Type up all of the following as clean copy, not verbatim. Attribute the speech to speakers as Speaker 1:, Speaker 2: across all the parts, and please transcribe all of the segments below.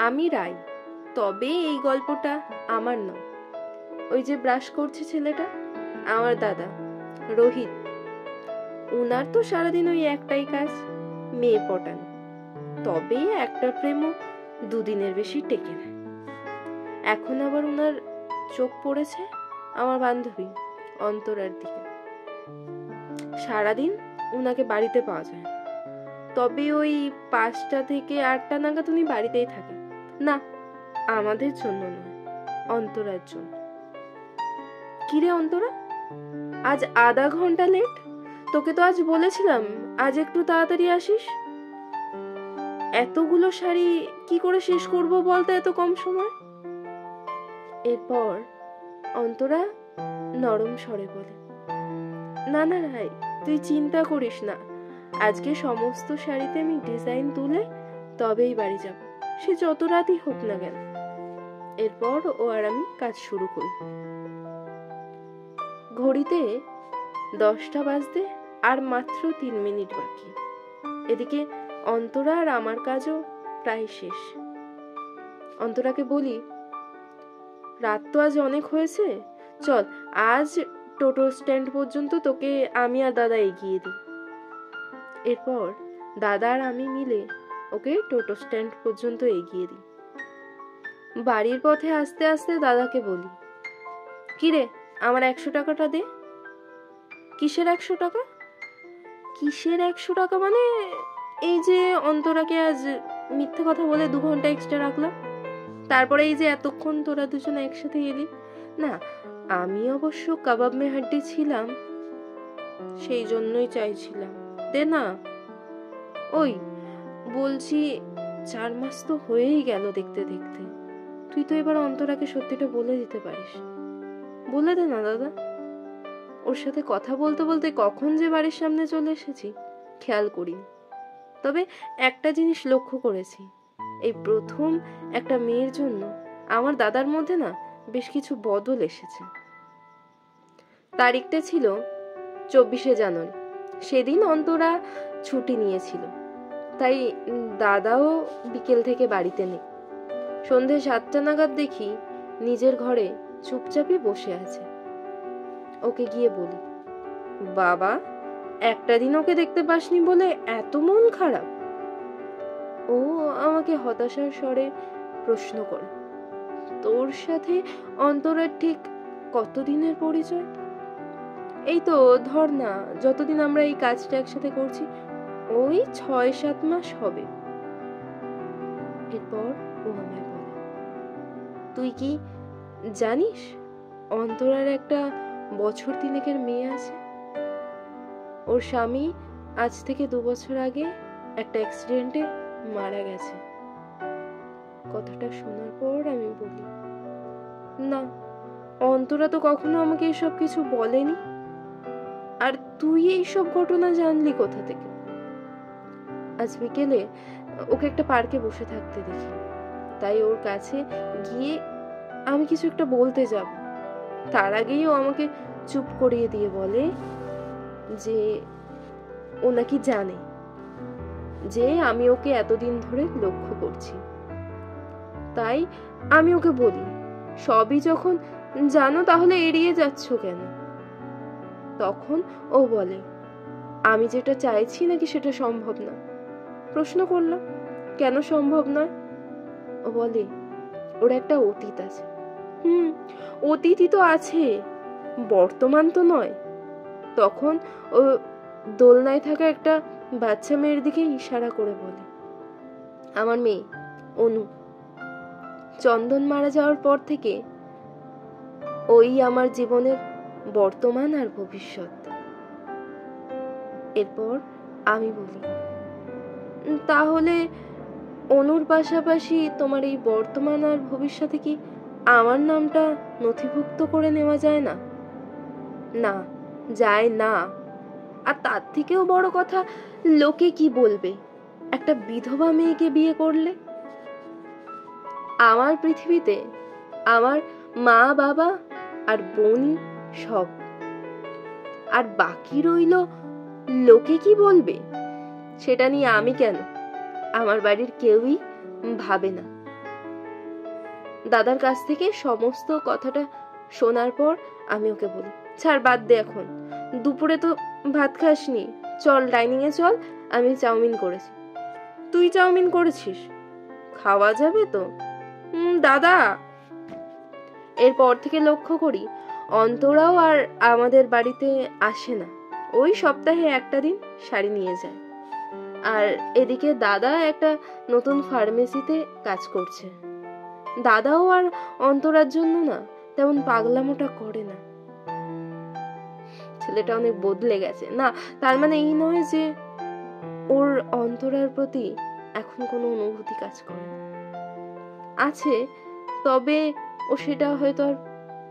Speaker 1: আমি রাই, তবে এই গল্পটা আমার নয়। ওই যে ব্রাশ করছে ছেলেটা, আমার দাদা রোহিত। উনার তো সারাদিন ওই একটাই কাজ, মেয়ে পটানো। তবে একটা প্রেমও দুদিনের বেশি টেকে না। এখন আবার উনার চোখ পড়েছে আমার বান্ধবী অন্তরার দিকে। সারাদিন উনাকে বাড়িতে পাওয়া যায়, তবে ওই 5টা থেকে 8টা নাগাদ উনি বাড়িতেই থাকে। না, আমাদের জন্য নয়, অন্তরার জন্য। কিরে অন্তরা, আজ আধা ঘন্টা লেট? তোকে তো আজ বলেছিলাম আজ একটু তাড়াতাড়ি আসিস। এতগুলো শাড়ি কি করে শেষ করব বলতে এত কম সময়? এরপর অন্তরা নরম স্বরে বলে, না না রাই, তুই চিন্তা করিস না। আজকে সমস্ত শাড়িতে আমি ডিজাইন তুলে তবেই বাড়ি যাব, সে যত রাতই হোক না কেন। এরপর ও আর আমি কাজ শুরু করি। ঘড়িতে 10টা বাজতে আর মাত্র 3 মিনিট বাকি। এদিকে অন্তরা আর আমার কাজও প্রায় শেষ। অন্তরাকে বলি, রাত তো আজ অনেক হয়েছে, চল আজ টোটো স্ট্যান্ড পর্যন্ত তোকে আমি আর দাদা এগিয়ে দিই। এরপর দাদা আর আমি মিলে ওকে টোটো স্ট্যান্ড পর্যন্ত এগিয়ে দিই। বাড়ির পথে আস্তে আস্তে দাদাকে বলি, কিরে আমার 100 টাকাটা দে। কিসের 100 টাকা? কিসের 100 টাকা মানে, এই যে অন্তরাকে আজ মিথ্যে কথা বলে 2 ঘন্টা এক্সট্রা রাখলাম, তারপরে এই যে এতক্ষণ তোরা দুজনে একসাথে এলি। না, আমি অবশ্য কাবাব মে হাড্ডি ছিলাম, সেই জন্যই চাইছিলাম, দে না। ওই বলছি, 4 মাস তো হয়েই গেল দেখতে দেখতে, তুই তো এবার অন্তরাকে সত্যিটা বলে দিতে পারিস। বলে দে না দাদা। ওর সাথে কথা বলতে বলতে কখন যে বাড়ির সামনে চলে এসেছি খেয়াল করিনি। তবে একটা জিনিস লক্ষ্য করেছি, এই প্রথম একটা মেয়ের জন্য আমার দাদার মধ্যে না বেশ কিছু বদল এসেছে। তারিখটা ছিল 24শে জানুয়ারি। সেদিন অন্তরা ছুটি নিয়েছিল, তাই দাদাও বিকেল থেকে বাড়িতে নেই। সন্ধে 7টা নাগাদ দেখি নিজের ঘরে চুপচাপই বসে আছে। ওকে গিয়ে বলি, বাবা, একটা দিন ওকে দেখতে পাসনি বলে এত মন খারাপ? ও আমাকে হতাশার স্বরে প্রশ্ন করে, তোর সাথে অন্তরার ঠিক কতদিনের পরিচয়? এই তো ধর না, যতদিন আমরা এই কাজটা একসাথে করছি ওই 6-7 মাস হবে। এরপর ও আমায় বলে, তুই কি জানিস অন্তরার একটা বছর 3-এর মেয়ে আছে? ওর স্বামী আজ থেকে 2 বছর আগে একটা অ্যাক্সিডেন্টে মারা গেছে। কথাটা শোনার পর আমি বলি, না, অন্তরা তো কখনো আমাকে এসব কিছু বলেনি। আর তুই এইসব ঘটনা জানলি কোথা থেকে? আজ বিকেলে ওকে একটা পার্কে বসে থাকতে দেখি, তাই ওর কাছে গিয়ে আমি কিছু একটা বলতে যাব, তার আগেই ও আমাকে চুপ করিয়ে দিয়ে বলে যে ও নাকি জানে যে আমি ওকে এতদিন ধরে লক্ষ্য করছি। তাই আমি ওকে বলি, সবই যখন জানো তাহলে এড়িয়ে যাচ্ছ কেন? তখন ও বলে, আমি যেটা চাইছি নাকি সেটা সম্ভব না। প্রশ্ন করলাম, কেন সম্ভব নয়? ও বলে, ওর একটা অতীত আছে। অতীতই তো আছে, বর্তমান তো নয়। তখন ও দোলনায় থাকা একটা বাচ্চা মেয়ের দিকে ইশারা করে বলে, আমার মেয়ে অনু। চন্দন মারা যাওয়ার পর থেকে ওই আমার জীবনের বর্তমান আর ভবিষ্যৎ। এরপর আমি বলি, তাহলে অনুর পাশাপাশি তোমার এই বর্তমান আর ভবিষ্যতে কি আমার নামটা নথিভুক্ত করে নেওয়া যায় না? না, যায় না। আর তার থেকেও বড় কথা, লোকে কি বলবে একটা বিধবা মেয়েকে বিয়ে করলে? আমার পৃথিবীতে আমার মা বাবা আর বোনই সব, আর বাকি রইল লোকে কি বলবে সেটা নিয়ে আমি কেন, আমার বাড়ির কেউই ভাবে না। দাদার কাছ থেকে সমস্ত কথাটা শোনার পর আমি ওকে বলি, ছাড়, বাদ দে, এখন দুপুরে তো ভাত খাসনি, চল ডাইনিং এ চল, আমি চাউমিন করেছি। তুই চাউমিন করেছিস? খাওয়া যাবে তো? দাদা। এরপর থেকে লক্ষ্য করি অন্তরাও আর আমাদের বাড়িতে আসে না। ওই সপ্তাহে একটা দিন শাড়ি নিয়ে যায়। আর এদিকে দাদা একটা নতুন ফার্মেসিতে কাজ করছে। দাদাও আর অন্তরার জন্য না তেমন পাগলামোটা করে না। ছেলেটা অনেক বদলে গেছে। না, তার মানে এই নয় যে ওর অন্তরার প্রতি এখন কোনো অনুভূতি কাজ করে না। আছে, তবে ও সেটা হয়তো আর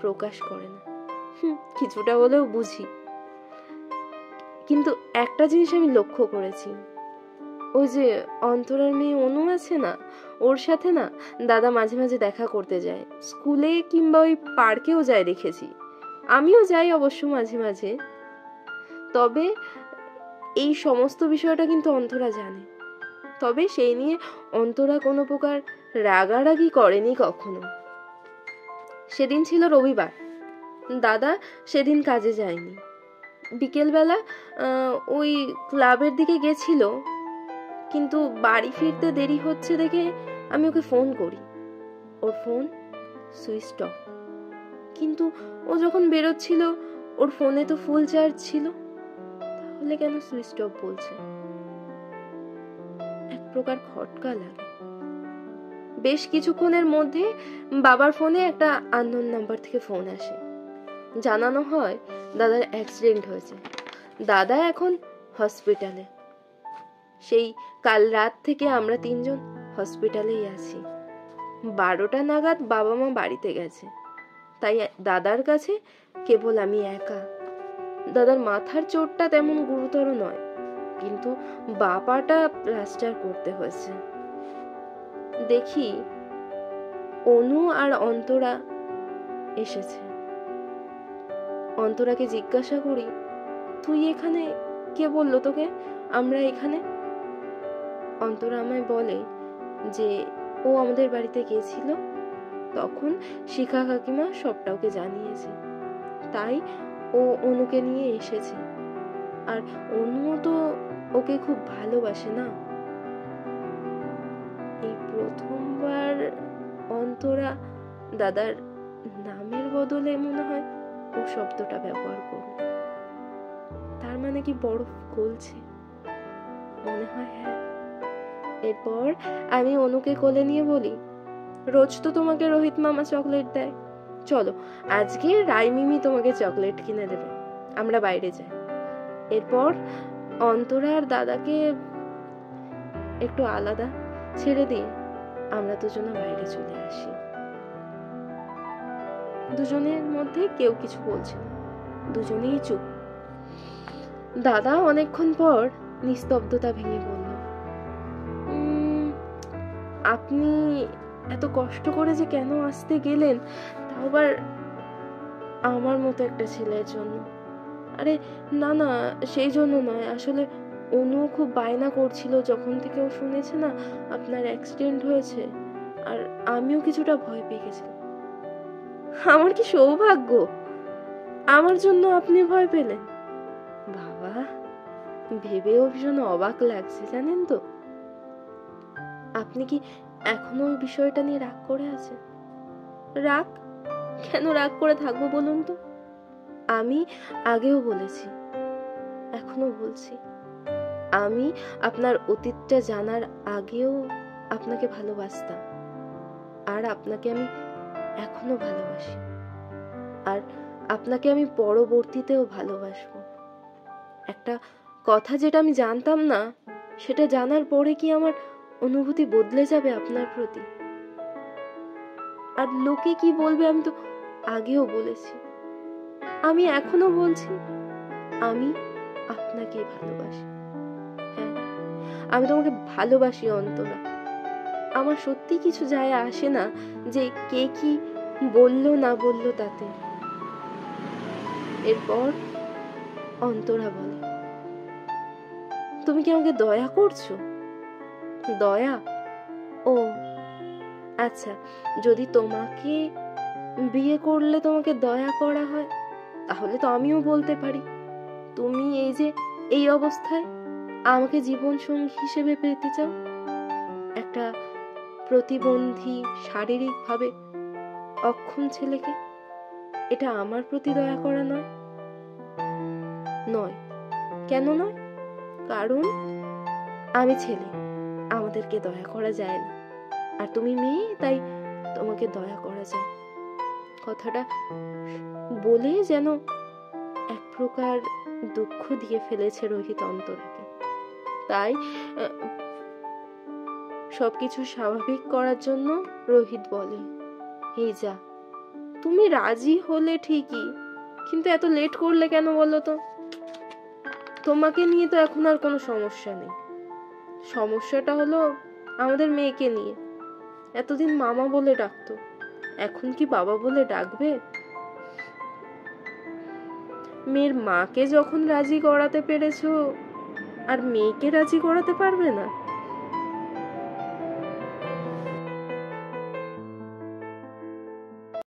Speaker 1: প্রকাশ করে না। কিছুটা হলেও বুঝি। কিন্তু একটা জিনিস আমি লক্ষ্য করেছি, ওই যে অন্তরার মেয়ে অনু আছে না, ওর সাথে না দাদা মাঝে মাঝে দেখা করতে যায়। স্কুলে কিংবা ওই পার্কেও যায় দেখেছি। আমিও যাই অবশ্য মাঝে মাঝে। তবে এই সমস্ত বিষয়টা কিন্তু অন্তরা জানে। তবে সেই নিয়ে অন্তরা কোনো প্রকার রাগারাগি করেনি কখনো। সেদিন ছিল রবিবার। দাদা সেদিন কাজে যায়নি। বিকেলবেলা ওই ক্লাবের দিকে গেছিল, কিন্তু বাড়ি ফিরতে দেরি হচ্ছে দেখে আমি ওকে ফোন করি। ওর ফোন সুইচ অফ। কিন্তু ও যখন বেরোচ্ছিল ওর ফোনে তো ফুল চার্জ ছিল, তাহলে কেন সুইচ অফ বলছে? এক প্রকার খটকা লাগে। বেশ কিছুক্ষণের মধ্যে বাবার ফোনে একটা আননোন নাম্বার থেকে ফোন আসে। জানানো হয় দাদার অ্যাক্সিডেন্ট হয়েছে। দাদা এখন হসপিটালে। সেই কাল রাত থেকে আমরা তিনজন হসপিটালেই আছি। 12টা নাগাদ বাবা মা বাড়িতে গেছে, তাই দাদার কাছে কেবল আমি একা। দাদার মাথার চোটটা তেমন গুরুতর নয়, কিন্তু বাপাটা প্লাস্টার করতে হয়েছে। দেখি অনু আর অন্তরা এসেছে। অন্তরাকে জিজ্ঞাসা করি, তুই এখানে? কে বললো তোকে আমরা এখানে? অন্তরা আমায় বলে যে ও আমাদের বাড়িতে গিয়েছিল, তখন শিখা কাকিমা সবটা ওকে জানিয়েছে, তাই ও অনুকে নিয়ে এসেছে। আর অনু তো ওকে খুব ভালোবাসে না। এই প্রথমবার অন্তরা দাদার নামের বদলে মনে হয় ও শব্দটা ব্যবহার করল। তার মানে কি বরফ গলছে? মনে হয় হ্যাঁ। এরপর আমি অনুকে কোলে নিয়ে বলি, রোজ তো তোমাকে রোহিত মামা চকলেট দেয়, চলো আজকে রাইমিমি তোমাকে চকলেট কিনে দেবে, আমরা বাইরে যাই। এরপর অন্তরা আর দাদাকে একটু আলাদা ছেড়ে দিয়ে আমরা দুজনে বাইরে চলে আসি। দুজনের মধ্যে কেউ কিছু বলছে না, দুজনেই চুপ। দাদা অনেকক্ষণ পর নিস্তব্ধতা ভেঙে বলল, আপনি এত কষ্ট করে যে কেন আসতে গেলেন, তাও আবার আমার মতো একটা ছেলের জন্য? আরে না না, সেই জন্য নয়, আসলে অনু খুব বায়না করছিল যখন থেকে ও শুনেছে না আপনার অ্যাক্সিডেন্ট হয়েছে, আর আমিও কিছুটা ভয় পেয়ে গেছিলাম। আমার কি সৌভাগ্য, আমার জন্য আপনি ভয় পেলেন? বাবা, ভেবেও ভীষণ অবাক লাগছে জানেন তো। আপনি কি এখনো ওই বিষয়টা নিয়ে রাগ করে আছেন? রাগ? কেন রাগ করে থাকবো বলুন তো? আমি আগেও বলেছি, এখনো বলছি, আমি আপনার অতীতটা জানার আগেও আপনাকে ভালোবাসতাম, আর আপনাকে আমি এখনো ভালোবাসি, আর আপনাকে আমি পরবর্তীতেও ভালোবাসবো। একটা কথা যেটা আমি জানতাম না, সেটা জানার পরে কি আমার অনুভূতি বদলে যাবে আপনার প্রতি? আর লোকে কি বলবে আমি তো আগেও বলেছি, আমি এখনো বলছি, আমি আপনাকে ভালোবাসি। হ্যাঁ, আমি তোমাকে ভালোবাসি অন্তরা। আমার সত্যি কিছু যায় আসে না যে কে কি বললো না বললো তাতে। এরপর অন্তরা বলে, তুমি কি আমাকে দয়া করছো? দয়া? ও আচ্ছা, যদি তোমাকে বিয়ে করলে তোমাকে দয়া করা হয়, তাহলে তো আমিও বলতে পারি তুমি এই যে এই অবস্থায় আমাকে জীবন সঙ্গী হিসেবে পেতে চাও। একটা প্রতিবন্ধী, শারীরিকভাবে অক্ষম ছেলেকে। এটা আমার প্রতি দয়া করা নয়? নয়। কেন নয়? কারণ আমি ছেলে, আমাদেরকে দয়া করা যায় না, আর তুমি মেয়ে, তাই তোমাকে দয়া করা যায়। কথাটা বলে যেন এক প্রকার দুঃখ দিয়ে ফেলেছে রোহিত অন্তরাকে। তাই সবকিছু স্বাভাবিক করার জন্য রোহিত বলে, এই যা, তুমি রাজি হলে ঠিকই, কিন্তু এত লেট করলে কেন বলো তো? তোমাকে নিয়ে তো এখন আর কোনো সমস্যা নেই, সমস্যাটা হলো আমাদের মেয়েকে নিয়ে। এতদিন মামা বলে ডাকতো, এখন কি বাবা বলে ডাকবে? মেয়ের মাকে যখন রাজি করাতে পেরেছো, আর মেয়েকে রাজি করাতে পারবে না?